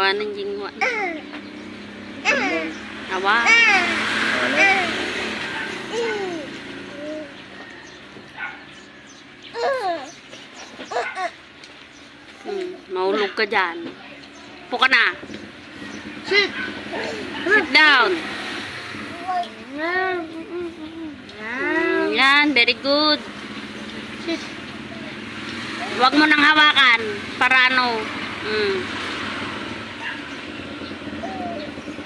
Awanan jingwa. Awa. Maulog ka dyan. Upo ka na. Sit down. Yan, very good. Huwag mo nang hawakan.